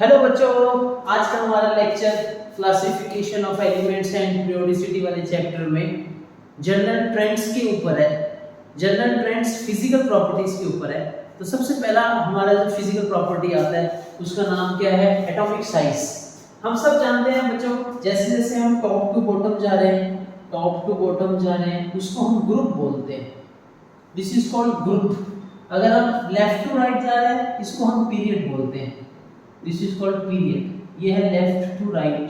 Hello बच्चों, आज का हमारा lecture classification of elements and periodicity वाले चैप्टर में जनरल ट्रेंड्स के ऊपर है। जनरल ट्रेंड्स फिजिकल प्रॉपर्टीज के ऊपर है। तो सबसे पहला हमारा जो फिजिकल प्रॉपर्टी आता है उसका नाम क्या है? Atomic size. हम सब जानते हैं बच्चों, जैसे जैसे हम टॉप टू बॉटम जा रहे हैं, टॉप टू बॉटम जा रहे हैं, उसको हम ग्रुप बोलते हैं। This is called group. अगर हम लेफ्ट टू राइट जा रहे हैं, इसको हम पीरियड बोलते हैं। This is called period. ये है लेफ्ट टू राइट,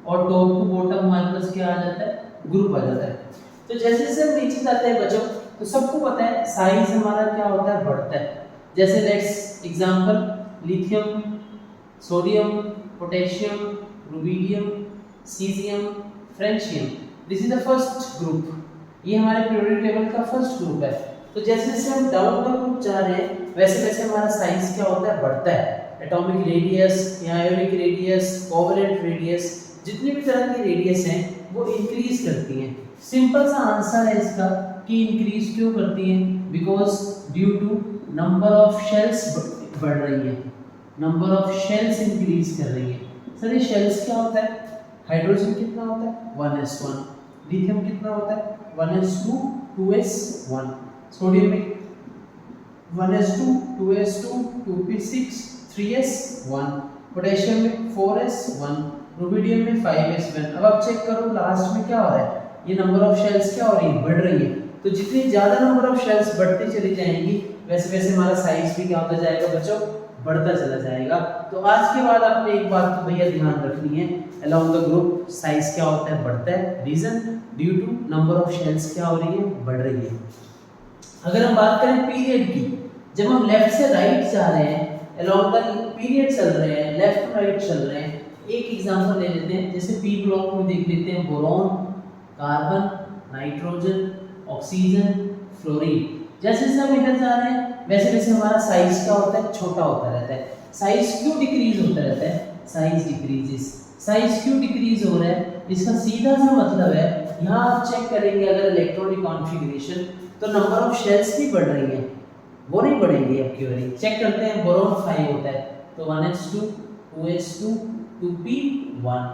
और टॉप टू बॉटम हमारे पास क्या आ जाता है? ग्रुप आ जाता है। तो जैसे जैसे हम नीचे जाते हैं बच्चों, तो सबको पता है साइज हमारा क्या होता है? बढ़ता है। जैसे let's example lithium, sodium, potassium, rubidium, caesium, francium. This is the first group. ये हमारे पीरियोडिक टेबल का फर्स्ट ग्रुप है। तो जैसे जैसे हम डाउन द ग्रुप जा रहे हैं, वैसे वैसे हमारा साइज क्या होता है? बढ़ता है। Atomic radius, ionic radius, covalent radius, जितनी भी तरह की रेडियस हैं वो इंक्रीज करती हैं। सिंपल सा आंसर है इसका कि इंक्रीज क्यों करती हैं? Because due to number of shells बढ़ रही है। नंबर ऑफ शेल्स इंक्रीज कर रही है। सर ये शेल्स क्या होता है? हाइड्रोजन कितना होता है? 1s1। लिथियम कितना होता है? 1s2, 2s1। सोडियम में 1s2, 2s2, 2p6, 3s1। Potassium में 4s1, रुबिडियम में 5s1। अब आप चेक करो लास्ट में क्या हो रहा है? ये नंबर ऑफ शेल्स क्या हो रही है? बढ़ रही है। तो जितनी ज्यादा नंबर ऑफ शेल्स बढ़ती चली जाएंगी, वैसे वैसे हमारा साइज भी क्या होता जाएगा बच्चों? बढ़ता चला जाएगा। तो आज के बाद आपने एक बात तो भैया ध्यान रखनी है, अलोंग द ग्रुप साइज क्या होता है? बढ़ता है। Reason due to number of shells क्या हो रही है? बढ़ रही है। अगर हम बात करें पीरियड की, जब हम लेफ्ट से राइट जा रहे हैं, अलोंग द पीरियड चल रहे हैं, लेफ्ट टू राइट चल रहे हैं, एक एग्जांपल ले लेते हैं। जैसे पी ब्लॉक में देख लेते हैं boron, carbon, nitrogen, oxygen, fluorine. जैसे जैसे हम इधर जा रहे हैं, वैसे वैसे हमारा साइज क्या होता है? छोटा होता रहता है। साइज क्यों डिक्रीज होता रहता है? Size decreases. साइज क्यों डिक्रीज हो रहा है? इसका सीधा सा मतलब है, यहाँ आप चेक करेंगे अगर इलेक्ट्रॉनिक कॉन्फ़िगरेशन, तो नंबर ऑफ शेल्स भी बढ़ रही हैं, वो नहीं बढ़ेंगी आपकी वाली। चेक करते हैं, बोरॉन 5 होता है तो 1s2, 2s2, 2p1।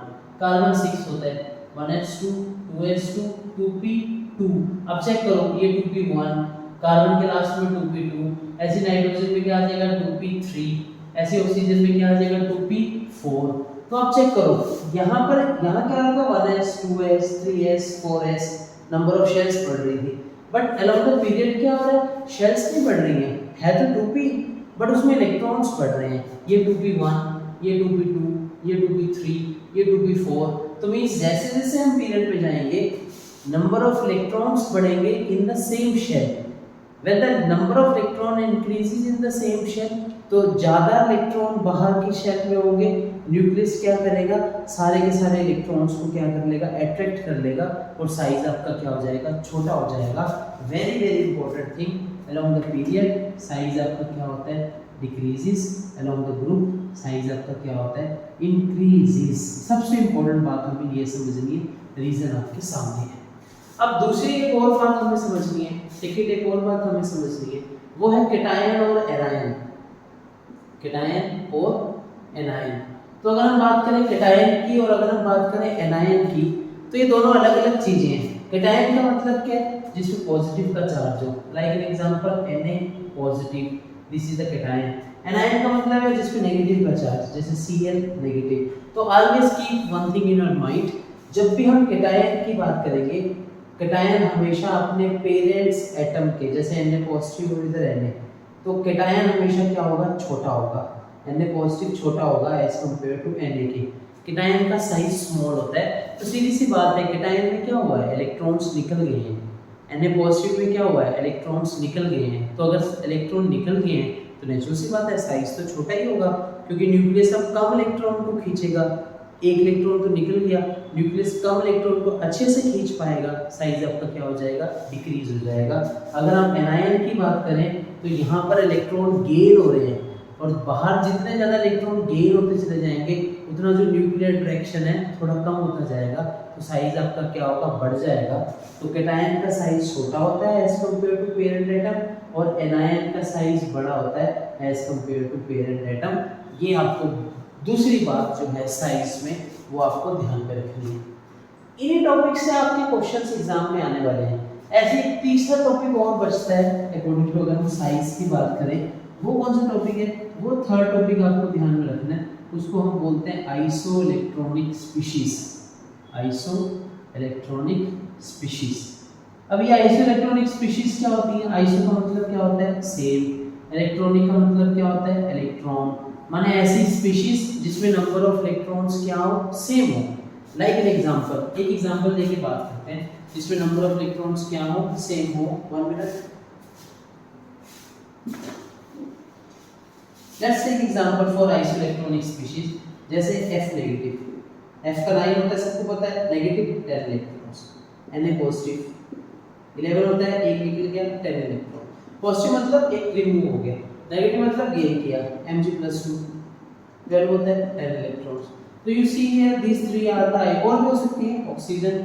कार्बन 6 होता है 1s2, 2s2, 2p2। अब चेक करो, ये 2p1, कार्बन के लास्ट में 2p2, ऐसे नाइट्रोजन में क्या आ जाएगा? 2p3, ऐसे ऑक्सीजन में क्या आ जाएगा? 2p4। तो आप चेक करो, यहाँ पर यहाँ क्या होगा? 1s, 2s, 3s, 4s, number of shells बढ़ रही थी। बट अलोंग द पीरियड क्या हो रहा है? शेल्स नहीं बढ़ रही है तो 2p, बट उसमें इलेक्ट्रॉन्स बढ़ रहे हैं। ये 2p1, ये 2p2, ये 2p3, ये 2p4। तो मींस जैसे जैसे हम पीरियड पे जाएंगे, नंबर ऑफ इलेक्ट्रॉन्स बढ़ेंगे in the same shell. When the number of electron increases in the same shell, तो ज्यादा इलेक्ट्रॉन बाहर की शेल में होंगे। न्यूक्लियस क्या करेगा? सारे के सारे इलेक्ट्रॉन्स को क्या कर लेगा? अट्रैक्ट कर लेगा, और साइज आपका क्या हो जाएगा? छोटा हो जाएगा। Very very important thing, along the period size आपका क्या होता है? Decreases. Along the group size आपका क्या होता है? इंक्रीजेस। सबसे इंपॉर्टेंट बात हमें ये समझनी है, रीजन आपके सामने है। अब दूसरी एक और बात हमें समझनी है, एक और बात हमें समझनी है, वो है कैटायन और एनायन। कैटायन और एनायन। तो अगर हम बात करें कैटायन की और अगर हम बात करें एनायन की, तो ये दोनों अलग अलग चीजें हैं। कैटायन का मतलब क्या है? जिसमें पॉजिटिव का चार्ज हो, like an example Na positive, this is the cation. Anion का मतलब है जिसमें नेगेटिव का चार्ज, जैसे Cl नेगेटिव। तो always keep one thing in your mind, जब भी हम कैटायन की बात करेंगे, कैटायन हमेशा अपने पेरेंट्स एटम के, जैसे Na पॉजिटिव और इधर Na, तो कैटायन हमेशा क्या होगा? छोटा होगा। Na पॉजिटिव छोटा होगा एज कंपेयर टू Na के। कैटायन का साइज स्मॉल होता है। तो सीधी सी बात है, कैटायन में क्या हुआ है? इलेक्ट्रॉन्स निकल गए हैं। Na पॉजिटिव में क्या हुआ है? इलेक्ट्रॉन्स निकल गए हैं। तो अगर इलेक्ट्रॉन निकल गए हैं तो नेचुरल सी बात है साइज तो छोटा ही होगा, क्योंकि न्यूक्लियस अब कम इलेक्ट्रॉन को खींचेगा। एक इलेक्ट्रॉन तो निकल गया, न्यूक्लियस कम इलेक्ट्रॉन को अच्छे से खींच पाएगा, साइज आपका क्या हो जाएगा? डिक्रीज हो जाएगा। अगर हम एनायन की बात करें, तो यहाँ पर इलेक्ट्रॉन गेन हो रहे हैं, और बाहर जितने ज़्यादा इलेक्ट्रॉन गेन होते चले जाएंगे, उतना जो न्यूक्लियर डायरेक्शन है थोड़ा कम होता जाएगा, तो साइज आपका क्या होगा? बढ़ जाएगा। तो कैटायन का साइज छोटा होता है as compare to parent atom, और एनायन का साइज बड़ा होता है as compare to parent atom. ये आपको दूसरी बात जो है साइज में वो आपको ध्यान में रखनी है। इन्हीं टॉपिक से आपके क्वेश्चंस एग्जाम में आने वाले हैं। ऐसे एक तीसरा टॉपिक और बचता है अकॉर्डिंग टू, अगर हम साइज की बात करें, वो कौन सा टॉपिक है? वो थर्ड टॉपिक आपको ध्यान में रखना है, उसको हम बोलते हैं iso electronic species. Iso electronic species. अब ये आइसो इलेक्ट्रॉनिक स्पीशीज क्या होती है? आइसो का मतलब क्या होता है? सेम। इलेक्ट्रॉनिक का मतलब क्या होता है? इलेक्ट्रॉन। माने ऐसी स्पीशीज जिसमें नंबर ऑफ इलेक्ट्रॉन्स क्या हो? सेम हो। लाइक एन एग्जांपल, एक एग्जांपल लेके बात करते हैं जिसमें नंबर ऑफ इलेक्ट्रॉन्स क्या हो? सेम हो। 1 minute. Let's take example for isoelectronic species, जैसे F नेगेटिव। F का 9 होता है, सबको पता है, नेगेटिव 10 इलेक्ट्रॉन्स, Na पॉजिटिव 11 होता है, एक निकल गया 10 इलेक्ट्रॉन। पॉजिटिव मतलब एक रिमूव हो गया, नेगेटिव मतलब गेन किया, Mg+2 12 होता है 10 इलेक्ट्रॉन्स। तो you see here this 3 are the, और भी हो सकती है, ऑक्सीजन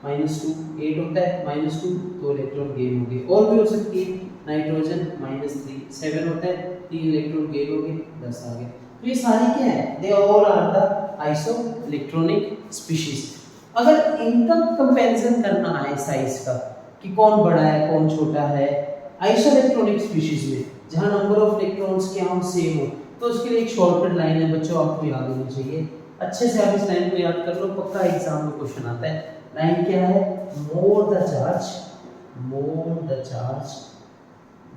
-2 8 होता है, -2 2 इलेक्ट्रॉन गेन हो गए। और भी हो सकती है, नाइट्रोजन -3 7 होता है, 3 इलेक्ट्रॉन गेन हो गए, 10 आ गए। तो ये सारी क्या है? They all are the iso electronic species. अगर इनका कंपैरिजन करना है साइज का कि कौन बड़ा है कौन छोटा है आइसो इलेक्ट्रॉनिक स्पीशीज में, जहां नंबर ऑफ इलेक्ट्रॉन्स क्या हो? सेम हो, तो उसके लिए एक शॉर्टकट लाइन है बच्चों, आपको याद होनी चाहिए। अच्छे से आप इस लाइन को याद कर लो, पक्का एग्जाम में क्वेश्चन आता है। लाइन क्या है? मोर the charge, more the charge,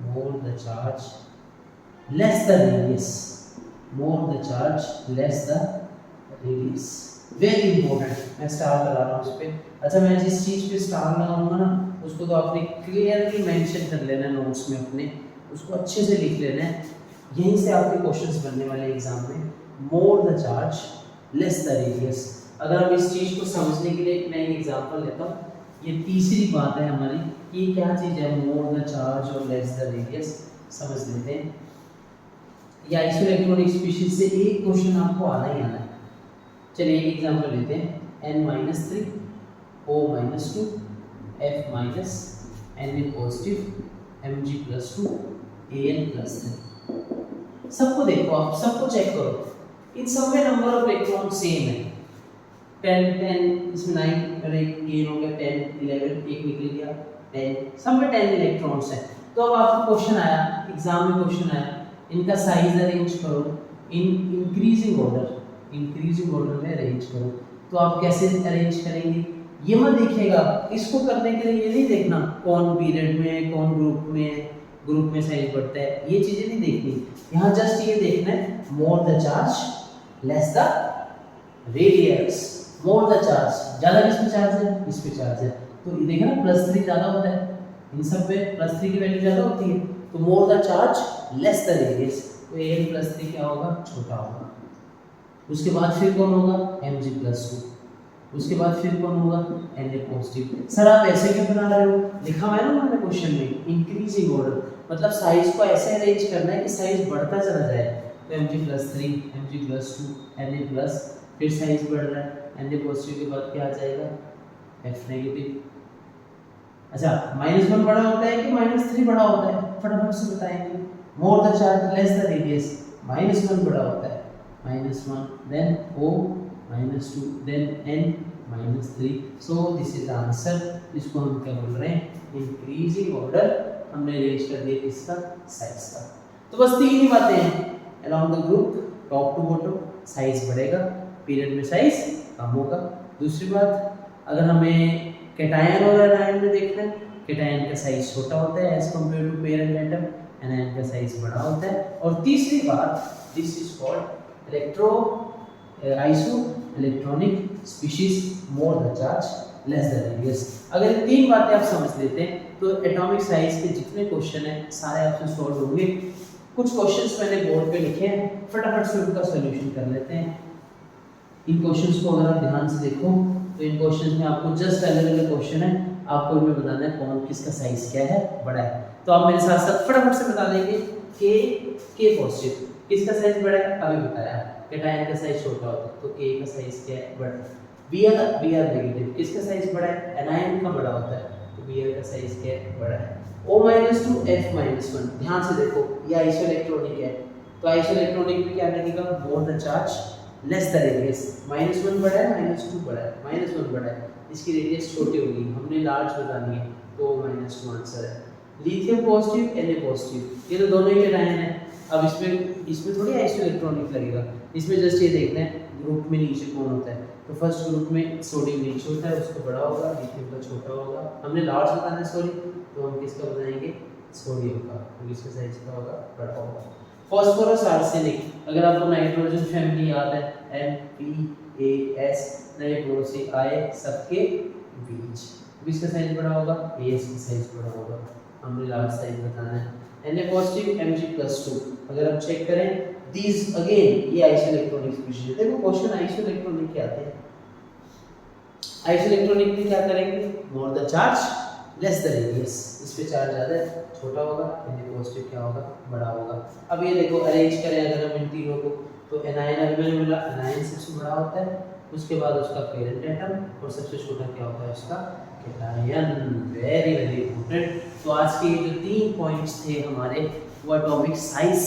more the charge less the radius, more the charge less the radius. Very important, मैं स्टार लगा रहा हूँ उस पे। अच्छा, मैं जिस चीज पे स्टार लगाऊंगा ना, उसको तो आपने क्लियरली मेंशन कर लेना नोट्स में अपने, उसको अच्छे से लिख लेना है। यहीं से आपके क्वेश्चंस बनने वाले एग्जाम में। मोर the charge less the radius. अगर हम इस चीज को समझने के लिए मैं एक एग्जांपल लेता हूँ, ये तीसरी बात है हमारी कि क्या चीज है? मोर द चार्ज और लेस द रेडियस। समझ लेते हैं। या आइसो इलेक्ट्रॉनिक स्पीशीज से एक क्वेश्चन आपको आना ही आना है। चलिए एक एग्जांपल लेते हैं, N-3 O-2 F- Na positive Mg+2 An+3। सबको देखो, आप सबको चेक करो, इन सब में नंबर ऑफ इलेक्ट्रॉन सेम है। 10 इसमें 9 और एक गेन हो गया 10 11 एक निकल गया 10, सब में 10 इलेक्ट्रॉन्स हैं। तो अब आपको क्वेश्चन आया, एग्जाम में क्वेश्चन आया, इनका साइज अरेंज करो in increasing order, increasing order में अरेंज करो। तो आप कैसे अरेंज करेंगे? ये मत देखिएगा, इसको करने के लिए ये नहीं देखना कौन पीरियड में है, कौन ग्रुप में साइज बढ़ता है, ये चीजें नहीं देखनी। यहाँ जस्ट ये देखना है, मोर the charge less the radius. More the charge, ज्यादा किस पे चार्ज है? इस पे चार्ज है, तो ये देखना +3 ज्यादा होता है, इन सब पे +3 की वैल्यू ज्यादा होती है। तो मोर the charge less the radius, तो An+3 क्या होगा? छोटा होगा। उसके बाद फिर कौन होगा? Mg+2। उसके बाद फिर कौन होगा? Na positive. सर आप ऐसे क्यों बना रहे हो? लिखा हुआ है ना मैंने क्वेश्चन में, इंक्रीजिंग ऑर्डर, मतलब साइज को ऐसे अरेंज करना है कि साइज बढ़ता चला जाए। तो Mg+3 Mg+2 Na+, फिर साइज बढ़ रहा है, Na पॉजिटिव के बाद क्या आ जाएगा? F negative. अच्छा, -1 बड़ा होता है कि -3 बड़ा होता है? फटाफट से बताएंगे। More the charge less the radius, -1 बड़ा होता है, -1 then O -2 then N-3। So this is answer. इसको हम क्या बोल रहे हैं? इंक्रीजिंग ऑर्डर हमने अरेंज कर दिया किसका? साइज का। तो बस तीन ही बातें हैं along the group, top to bottom size बढ़ेगा, पीरियड में साइज कम होगा। दूसरी बात, अगर हमें कैटायन और एनायन में देखना है, कैटायन का साइज छोटा होता है as compare to parent atom, anion का साइज बड़ा होता है। और तीसरी बात, this is called electro iso electronic species, more the charge less the radius. अगर ये तीन बातें आप समझ लेते हैं तो एटॉमिक साइज के जितने क्वेश्चन हैं सारे आपसे सॉल्व होंगे। कुछ क्वेश्चंस मैंने बोर्ड पे लिखे हैं, फटाफट से उनका सॉल्यूशन कर लेते हैं। इन क्वेश्चंस को अगर आप ध्यान से देखो तो इन क्वेश्चंस में आपको जस्ट अलग-अलग क्वेश्चन है, आपको इनमें बताना है कौन किसका साइज क्या है, बड़ा है। तो आप मेरे साथ साथ फटाफट से बता देंगे के पॉजिटिव किसका साइज बड़ा है? अभी बताया। कैटायन का साइज छोटा होता है तो के का साइज क्या है? बड़ा है। Br नेगेटिव किसका साइज बड़ा है? एनायन का बड़ा होता है तो Br का साइज क्या है? बड़ा है। O-2 F-1, ध्यान से देखो ये आइसोइलेक्ट्रॉनिक है तो आइसोइलेक्ट्रॉनिक में क्या लगेगा? मोर the charge less the radius, -1 बड़ा है -2 बड़ा है, -1 बड़ा है, इसकी रेडियस छोटी होगी, हमने लार्ज बतानी है तो -2 आंसर है। लिथियम पॉजिटिव, Na पॉजिटिव, ये तो दोनों ही आयन है। अब इसमें थोड़ी आइसोइलेक्ट्रॉनिक लगेगा, इसमें जस्ट ये देखना है ग्रुप में नीचे कौन होता है। तो फर्स्ट ग्रुप में सोडियम नीचे होता है, उसका बड़ा होगा, लिथियम का छोटा होगा। हमने लार्ज बताना है सॉरी, तो हम किसका बताएंगे, सोडियम का, तो इसका साइज का होगा, बड़ा होगा। फास्फोरस आर्सेनिक, अगर आपको नाइट्रोजन फैमिली याद है NPAS, नए बोरो से आए सबके बीच, तो इसका साइज बड़ा होगा, AS का साइज बड़ा होगा, हमने लार्ज साइज बताना है। Na पॉजिटिव Mg+2, अगर हम चेक करें दीज अगेन, ये आइसोइलेक्ट्रॉनिक स्पीशीज है। देखो क्वेश्चन आइसोइलेक्ट्रॉनिक के आते हैं, आइसोइलेक्ट्रॉनिक में क्या करेंगे, मोर the charge less the radius, इस पे चार्ज ज़्यादा है, छोटा होगा, Na पॉजिटिव क्या होगा, बड़ा होगा। अब ये देखो अरेंज करें अगर हम इन तीनों को, तो एनायन अगर मिला, एनायन सबसे बड़ा होता है, उसके बाद उसका पेरेंट एटम, और सबसे छोटा क्या होता है उसका कैटायन। Very very important. तो आज के ये जो 3 पॉइंट्स थे हमारे, वो एटॉमिक साइज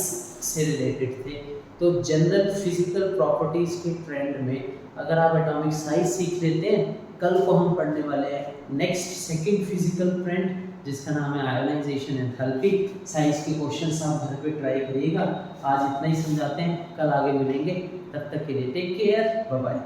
से रिलेटेड थे। तो जनरल फिजिकल प्रॉपर्टीज के ट्रेंड में अगर आप एटॉमिक साइज सीख लेते हैं, कल को हम पढ़ने वाले हैं नेक्स्ट सेकंड फिजिकल ट्रेंड जिसका नाम है आयोनाइजेशन एंथैल्पी। साइंस के क्वेश्चंस आप घर पे ट्राई करिएगा। आज इतना ही समझाते हैं, कल आगे मिलेंगे, तब तक के लिए टेक केयर, बाय बाय।